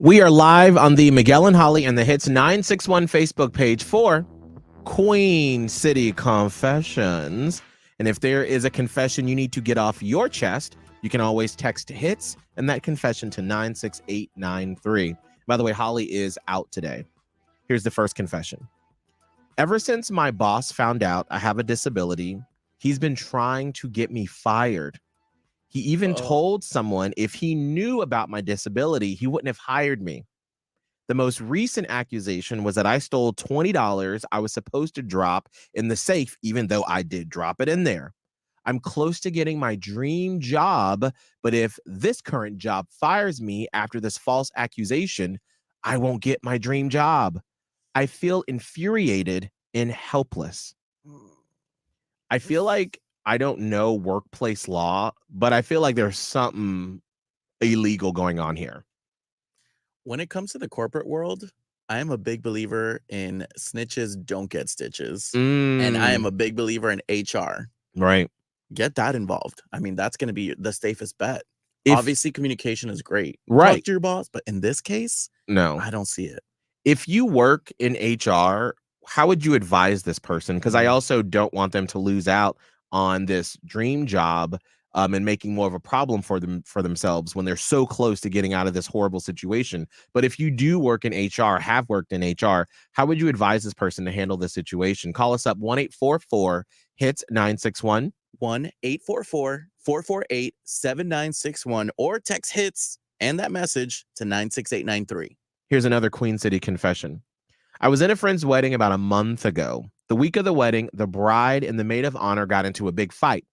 We are live on the Miguel and Holly and the Hits 961 Facebook page for Queen City Confessions. And if there is a confession you need to get off your chest, you can always text HITS and that confession to 96893. By the way, Holly is out today. Here's the first confession. Ever since my boss found out I have a disability, he's been trying to get me fired. He even told someone if he knew about my disability, he wouldn't have hired me. The most recent accusation was that I stole $20 I was supposed to drop in the safe, even though I did drop it in there. I'm close to getting my dream job, but if this current job fires me after this false accusation, I won't get my dream job. I feel infuriated and helpless. I feel like I don't know workplace law, but I feel like there's something illegal going on here. When it comes to the corporate world, I am a big believer in snitches don't get stitches. And I am a big believer in HR. Right. Get that involved. I mean, that's going to be the safest bet. Obviously, communication is great. Right. Talk to your boss, but in this case, no, I don't see it. If you work in HR, how would you advise this person? Because I also don't want them to lose out on this dream job and making more of a problem for themselves when they're so close to getting out of this horrible situation. But if you do work in HR, have worked in HR, how would you advise this person to handle this situation? Call us up 1-844-HITS-961. 1-844-448-7961 or text HITS and that message to 96893. Here's another Queen City confession. I was at a friend's wedding about a month ago. The week of the wedding, the bride and the maid of honor got into a big fight.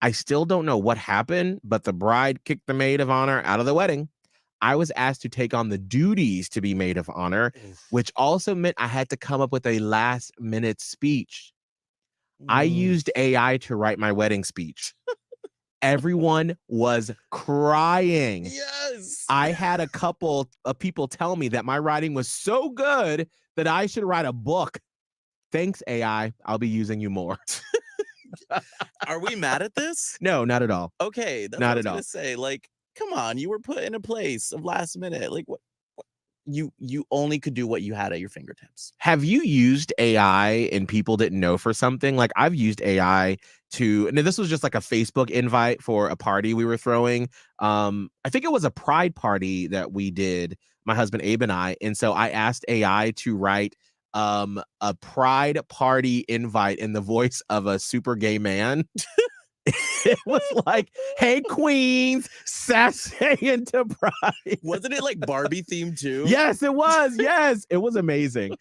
I still don't know what happened, but the bride kicked the maid of honor out of the wedding. I was asked to take on the duties to be maid of honor, which also meant I had to come up with a last-minute speech. I used AI to write my wedding speech. Everyone was crying. Yes. I had a couple of people tell me that my writing was so good that I should write a book. Thanks, AI. I'll be using you more. Are we mad at this? No, not at all. Okay, that's not what I at was all. gonna say. Like, come on, you were put in a place of last minute. Like, what? You only could do what you had at your fingertips. Have you used AI and people didn't know for something? Like I've used AI to, and this was just like a Facebook invite for a party we were throwing. I think it was a pride party that we did, my husband Abe and I. And so I asked AI to write a pride party invite in the voice of a super gay man. It was like, hey, queens, sashay into pride. Wasn't it like Barbie themed too? Yes, it was. Yes, it was amazing.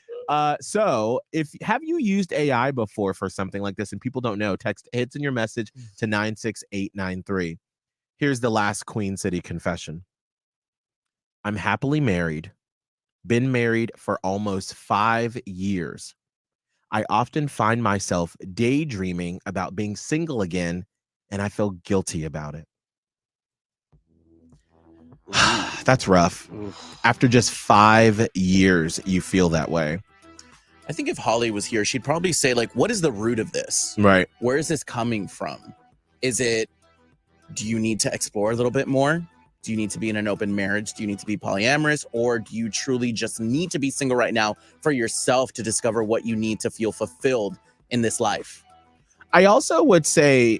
So have you used AI before for something like this and people don't know, text HITS in your message to 96893. Here's the last Queen City confession. I'm happily married, been married for almost 5 years. I often find myself daydreaming about being single again, and I feel guilty about it. That's rough. After just 5 years, you feel that way. I think if Holly was here, she'd probably say, like, what is the root of this? Right. Where is this coming from? Is it, do you need to explore a little bit more? Do you need to be in an open marriage? Do you need to be polyamorous? Or do you truly just need to be single right now for yourself to discover what you need to feel fulfilled in this life? I also would say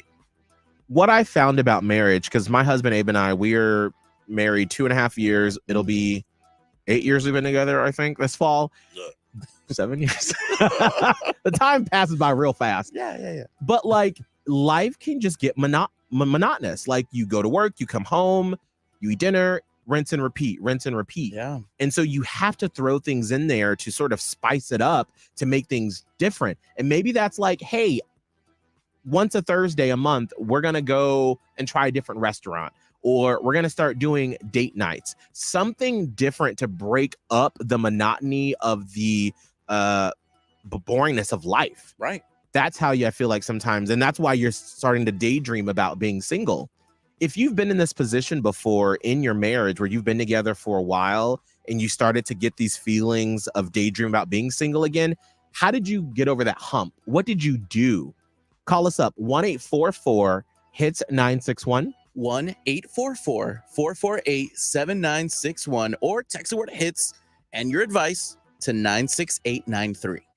what I found about marriage, because my husband Abe and I, we're married 2.5 years. It'll be 8 years we've been together, I think, this fall. 7 years. The time passes by real fast. Yeah. But like life can just get monotonous. Like you go to work, you come home, you eat dinner, rinse and repeat. Yeah. And so you have to throw things in there to sort of spice it up to make things different. And maybe that's like, hey, once a Thursday a month, we're going to go and try a different restaurant, or we're going to start doing date nights, something different to break up the monotony of the boringness of life. Right. That's how I feel like sometimes. And that's why you're starting to daydream about being single. If you've been in this position before in your marriage where you've been together for a while and you started to get these feelings of daydream about being single again, how did you get over that hump? What did you do? Call us up 1-844-HITS-961. 1-844-448-7961 or text the word HITS and your advice to 96893.